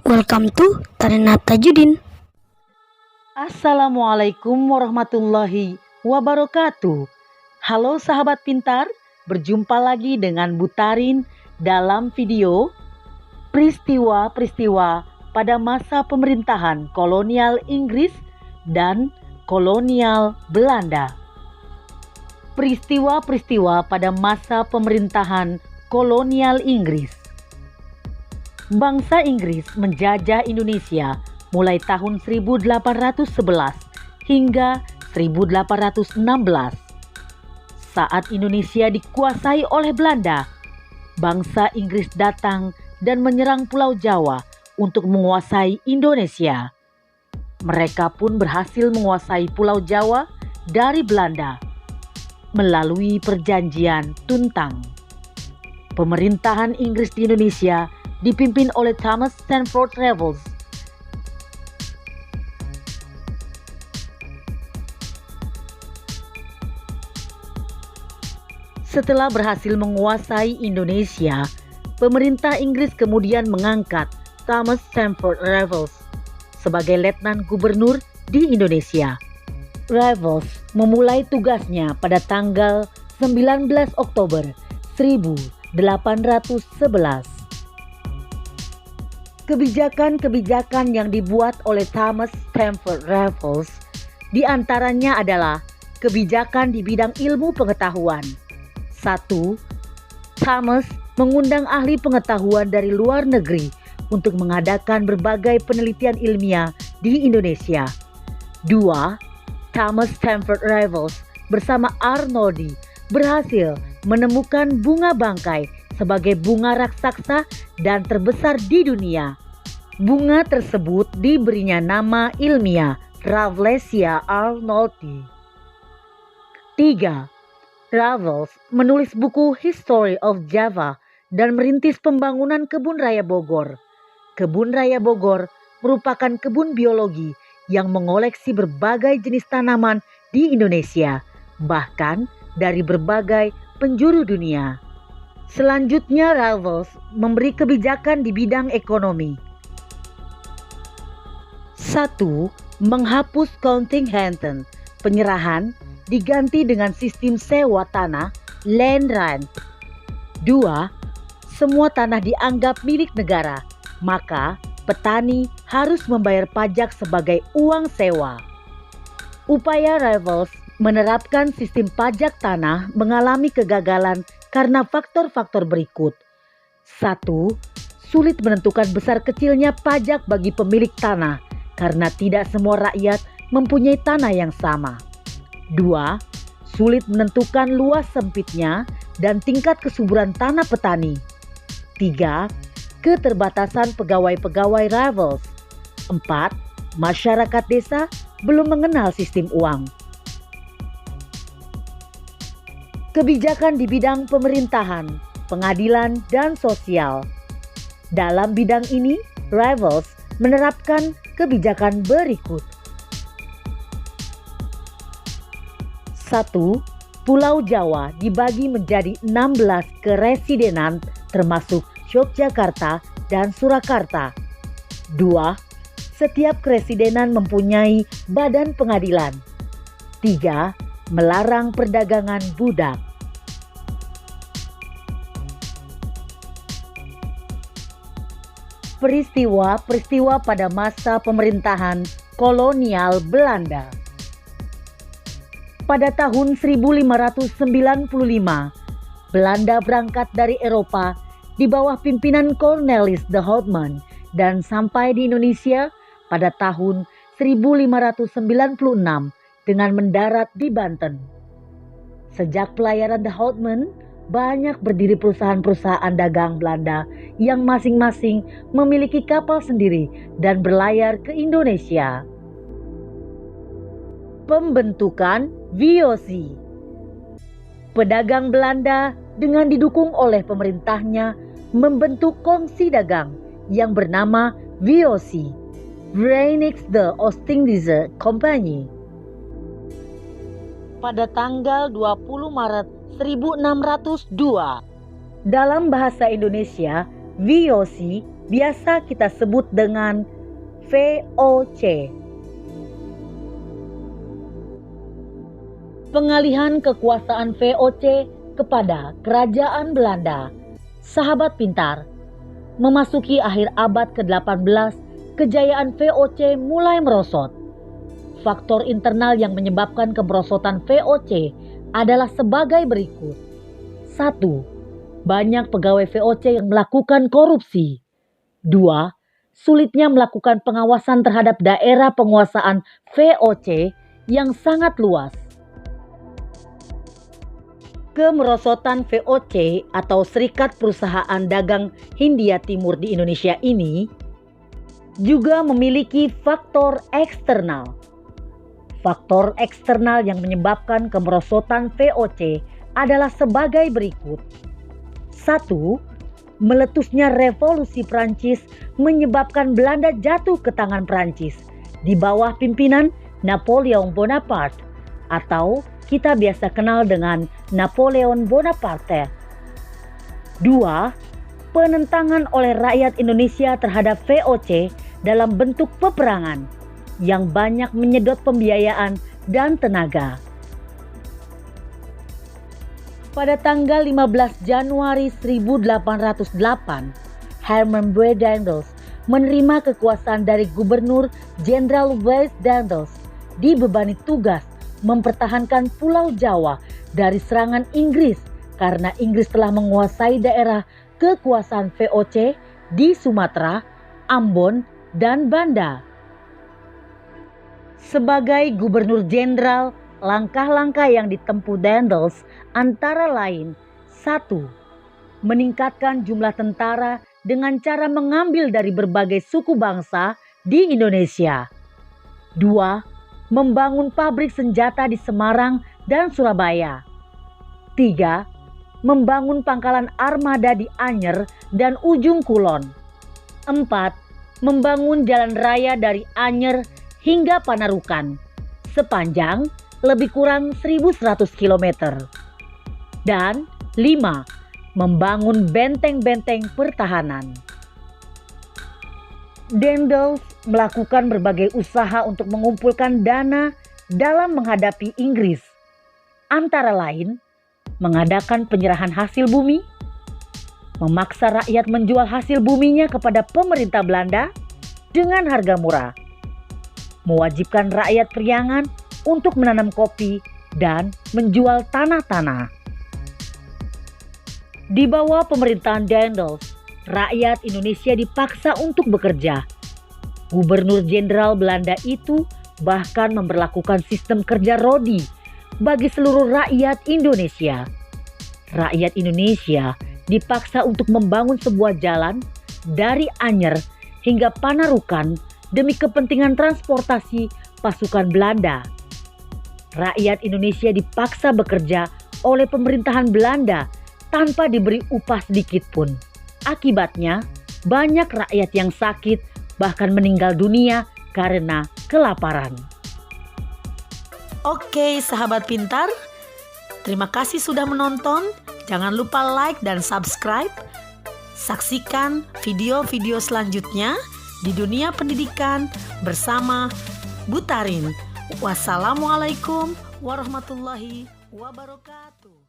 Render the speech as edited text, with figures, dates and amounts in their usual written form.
Welcome to Tarenat Tajudin. Assalamualaikum warahmatullahi wabarakatuh. Halo sahabat pintar, berjumpa lagi dengan Bu Tarin dalam video peristiwa-peristiwa pada masa pemerintahan kolonial Inggris dan kolonial Belanda. Peristiwa-peristiwa pada masa pemerintahan kolonial Inggris. Bangsa Inggris menjajah Indonesia mulai tahun 1811 hingga 1816. Saat Indonesia dikuasai oleh Belanda, bangsa Inggris datang dan menyerang Pulau Jawa untuk menguasai Indonesia. Mereka pun berhasil menguasai Pulau Jawa dari Belanda melalui perjanjian Tuntang. Pemerintahan Inggris di Indonesia dipimpin oleh Thomas Stamford Raffles. Setelah berhasil menguasai Indonesia, pemerintah Inggris kemudian mengangkat Thomas Stamford Raffles sebagai letnan gubernur di Indonesia. Raffles memulai tugasnya pada tanggal 19 Oktober 1811. Kebijakan-kebijakan yang dibuat oleh Thomas Stamford Raffles diantaranya adalah kebijakan di bidang ilmu pengetahuan. 1. Thomas mengundang ahli pengetahuan dari luar negeri untuk mengadakan berbagai penelitian ilmiah di Indonesia. 2. Thomas Stamford Raffles bersama Arnoldi berhasil menemukan bunga bangkai sebagai bunga raksasa dan terbesar di dunia. Bunga tersebut diberinya nama ilmiah Rafflesia arnoldii. 3. Raffles menulis buku History of Java dan merintis pembangunan Kebun Raya Bogor. Kebun Raya Bogor merupakan kebun biologi yang mengoleksi berbagai jenis tanaman di Indonesia, bahkan dari berbagai penjuru dunia. Selanjutnya, Raffles memberi kebijakan di bidang ekonomi. 1. Menghapus Counting-Hampton. Penyerahan diganti dengan sistem sewa tanah land rent. 2. Semua tanah dianggap milik negara, maka petani harus membayar pajak sebagai uang sewa. Upaya Raffles menerapkan sistem pajak tanah mengalami kegagalan karena faktor-faktor berikut. 1. Sulit menentukan besar kecilnya pajak bagi pemilik tanah karena tidak semua rakyat mempunyai tanah yang sama. 2. Sulit menentukan luas sempitnya dan tingkat kesuburan tanah petani. 3. Keterbatasan pegawai-pegawai Raffles. 4. Masyarakat desa belum mengenal sistem uang. Kebijakan di bidang pemerintahan, pengadilan, dan sosial. Dalam bidang ini, Raffles menerapkan kebijakan berikut. 1. Pulau Jawa dibagi menjadi 16 keresidenan termasuk Yogyakarta dan Surakarta. 2. Setiap keresidenan mempunyai badan pengadilan. 3. Melarang perdagangan budak. Peristiwa-peristiwa pada masa pemerintahan kolonial Belanda. Pada tahun 1595, Belanda berangkat dari Eropa di bawah pimpinan Cornelis de Houtman dan sampai di Indonesia pada tahun 1596 dengan mendarat di Banten. Sejak pelayaran de Houtman, banyak berdiri perusahaan-perusahaan dagang Belanda yang masing-masing memiliki kapal sendiri dan berlayar ke Indonesia. Pembentukan VOC. Pedagang Belanda dengan didukung oleh pemerintahnya membentuk kongsi dagang yang bernama VOC, Verenigde Oostindische Compagnie. Pada tanggal 20 Maret 1602, dalam bahasa Indonesia VOC biasa kita sebut dengan VOC. Pengalihan kekuasaan VOC kepada Kerajaan Belanda. Sahabat pintar, memasuki akhir abad ke-18, kejayaan VOC mulai merosot. Faktor internal yang menyebabkan kemerosotan VOC adalah sebagai berikut. 1. Banyak pegawai VOC yang melakukan korupsi. 2. Sulitnya melakukan pengawasan terhadap daerah penguasaan VOC yang sangat luas. Kemerosotan VOC atau Serikat Perusahaan Dagang Hindia Timur di Indonesia ini juga memiliki faktor eksternal. Faktor eksternal yang menyebabkan kemerosotan VOC adalah sebagai berikut. 1. Meletusnya revolusi Prancis menyebabkan Belanda jatuh ke tangan Prancis di bawah pimpinan Napoleon Bonaparte atau kita biasa kenal dengan Napoleon Bonaparte. 2. Penentangan oleh rakyat Indonesia terhadap VOC dalam bentuk peperangan yang banyak menyedot pembiayaan dan tenaga. Pada tanggal 15 Januari 1808, Herman B. Daendels menerima kekuasaan dari Gubernur Jenderal Wes Daendels, dibebani tugas mempertahankan Pulau Jawa dari serangan Inggris karena Inggris telah menguasai daerah kekuasaan VOC di Sumatera, Ambon, dan Banda. Sebagai Gubernur Jenderal, langkah-langkah yang ditempuh Daendels antara lain: 1. Meningkatkan jumlah tentara dengan cara mengambil dari berbagai suku bangsa di Indonesia. 2. Membangun pabrik senjata di Semarang dan Surabaya. 3. Membangun pangkalan armada di Anyer dan Ujung Kulon. 4. Membangun jalan raya dari Anyer hingga Panarukan sepanjang lebih kurang 1.100 km. Dan 5. Membangun benteng-benteng pertahanan. Daendels melakukan berbagai usaha untuk mengumpulkan dana dalam menghadapi Inggris. Antara lain, mengadakan penyerahan hasil bumi, memaksa rakyat menjual hasil buminya kepada pemerintah Belanda dengan harga murah, mewajibkan rakyat Priangan untuk menanam kopi dan menjual tanah-tanah. Di bawah pemerintahan Daendels, rakyat Indonesia dipaksa untuk bekerja. Gubernur Jenderal Belanda itu bahkan memberlakukan sistem kerja rodi bagi seluruh rakyat Indonesia. Rakyat Indonesia dipaksa untuk membangun sebuah jalan dari Anyer hingga Panarukan demi kepentingan transportasi pasukan Belanda. Rakyat Indonesia dipaksa bekerja oleh pemerintahan Belanda tanpa diberi upah sedikit pun. Akibatnya, banyak rakyat yang sakit bahkan meninggal dunia karena kelaparan. Oke, sahabat pintar, terima kasih sudah menonton. Jangan lupa like dan subscribe. Saksikan video-video selanjutnya di dunia pendidikan bersama Bu Tarin. Wassalamualaikum warahmatullahi wabarakatuh.